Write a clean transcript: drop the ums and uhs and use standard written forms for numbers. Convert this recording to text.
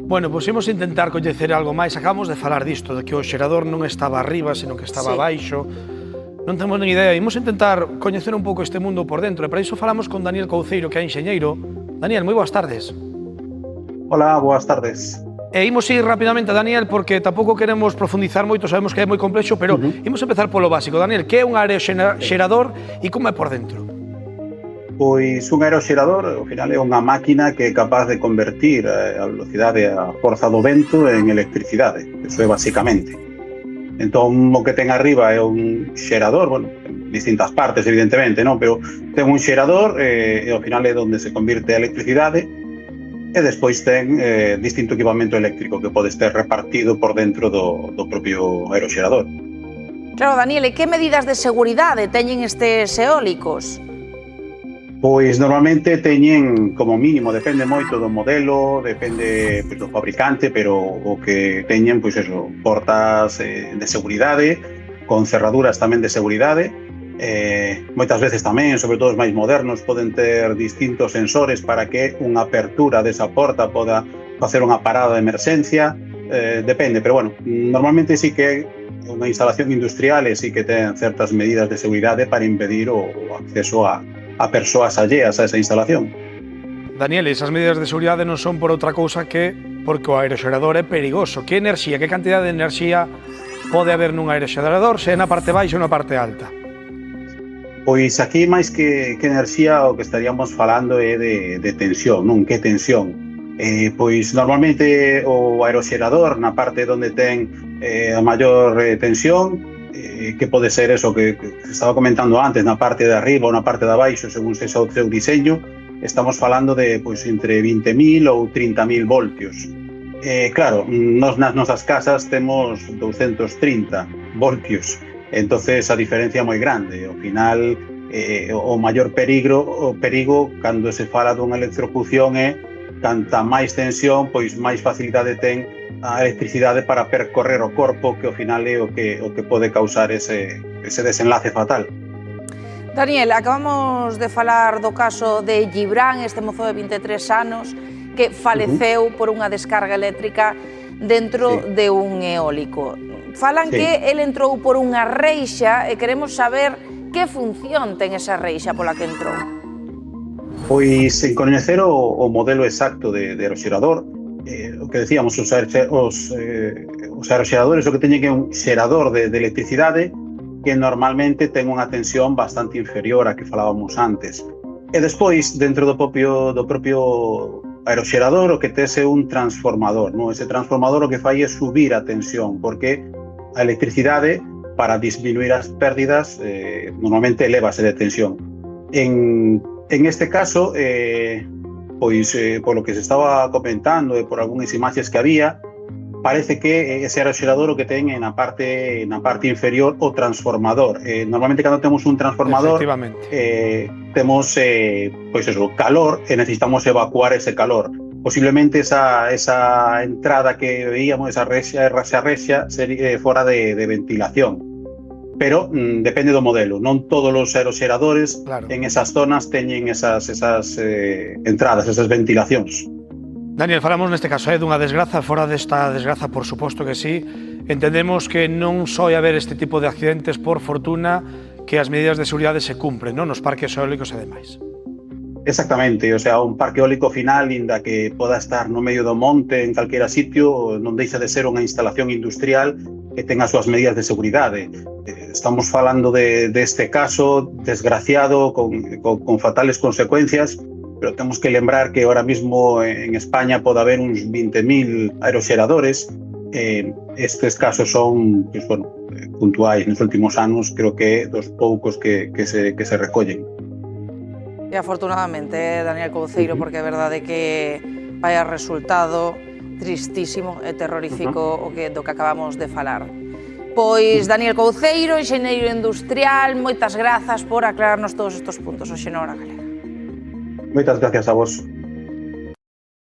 Bueno, pois imos intentar coñecer algo máis. Acabamos de falar disto, de que o xerador non estaba arriba, senón que estaba abaixo. Non temos nin idea. Imos intentar coñecer un pouco este mundo por dentro. E para iso falamos con Daniel Couceiro, que é enxeñeiro. Daniel, moi boas tardes. Hola, boas tardes. E imos ir rapidamente, Daniel, porque tampouco queremos profundizar moito, sabemos que é moi complexo, pero imos empezar polo básico. Daniel, que é un aeroxerador e como é por dentro? Pois un aeroxerador, ao final, é unha máquina que é capaz de convertir a velocidade, a forza do vento en electricidade. Eso é basicamente. Entón, o que ten arriba é un xerador, bueno, en distintas partes, evidentemente, non? Pero ten un xerador e ao final é onde se convirte a electricidade e despois ten distinto equipamento eléctrico que pode estar repartido por dentro do propio aeroxerador. Claro, Daniel, e que medidas de seguridade teñen estes eólicos? Pois normalmente teñen como mínimo, depende moito do modelo, depende do fabricante, pero o que teñen, pois eso, portas de seguridade, con cerraduras tamén de seguridade. Moitas veces tamén, sobre todo os máis modernos, poden ter distintos sensores para que unha apertura desa porta poda facer unha parada de emerxencia. Depende, pero bueno, normalmente sí que é unha instalación industrial e sí que ten certas medidas de seguridade para impedir o acceso a persoas alleas a esa instalación. Daniel, esas medidas de seguridade non son por outra cousa que porque o aeroxerador é perigoso. Que enerxía, que cantidad de enerxía pode haber nun aeroxerador, se é na parte baixa ou na parte alta? Pois aquí máis que enerxía o que estaríamos falando é de tensión, non? Que tensión? Pois normalmente o aeroxerador na parte onde ten a maior tensión, que pode ser eso que estaba comentando antes, na parte de arriba ou na parte de abaixo, según sexa o seu diseño, estamos falando de pois entre 20.000 ou 30.000 voltios. Claro, nos nas nosas casas temos 230 voltios, entonces a diferencia é moi grande. Ao final, o maior perigo cando se fala dunha electrocución é canta máis tensión, pois máis facilidade ten a electricidade para percorrer o corpo, que ao final é o que pode causar ese desenlace fatal. Daniel, acabamos de falar do caso de Gibran, este mozo de 23 anos, que faleceu por unha descarga eléctrica dentro de un eólico. Falan que ele entrou por unha reixa e queremos saber que función ten esa reixa pola que entrou. Pois, sen coñecer o modelo exacto de aeroxerador, o que decíamos, os aeroxeradores o que teñen é un xerador de electricidade que normalmente ten unha tensión bastante inferior a que falábamos antes. E despois, dentro do propio aeroxerador, o que tes é un transformador, non? Ese transformador o que fai é subir a tensión, porque a electricidade, para disminuir as pérdidas, normalmente elevase de tensión. En este caso, pois, polo que se estaba comentando e por algunhas imaxes que había, parece que ese aeroxerador o que ten na parte inferior o transformador. Normalmente, cando temos un transformador, temos pois eso, calor e necesitamos evacuar ese calor. Posiblemente esa entrada que veíamos, esa reixa, sería fora de ventilación. Pero depende do modelo. Non todos os aeroxeradores en esas zonas teñen esas entradas, esas ventilacións. Daniel, falamos neste caso dunha desgraza. Fora desta desgraza, por suposto que sí, entendemos que non só haber este tipo de accidentes, por fortuna, que as medidas de seguridade se cumpren, non? Nos parques eólicos e demais. Exactamente, o sea, un parque eólico final, inda que poda estar no medio do monte, en calquera sitio, non deixa de ser unha instalación industrial que ten as súas medidas de seguridade. Estamos falando deste caso desgraciado, con fatales consecuencias, pero temos que lembrar que ahora mismo en España pode haber uns 20.000 aeroxeradores. Estes casos son, pues, bueno, puntuais nos últimos anos, creo que dos poucos que se recollen. E afortunadamente, Daniel Couceiro, porque é verdade que vai a resultado tristísimo e terrorífico do que acabamos de falar. Pois, Daniel Couceiro, enxeñeiro industrial, moitas grazas por aclararnos todos estes puntos hoxe na Hora Galega. Moitas gracias a vos.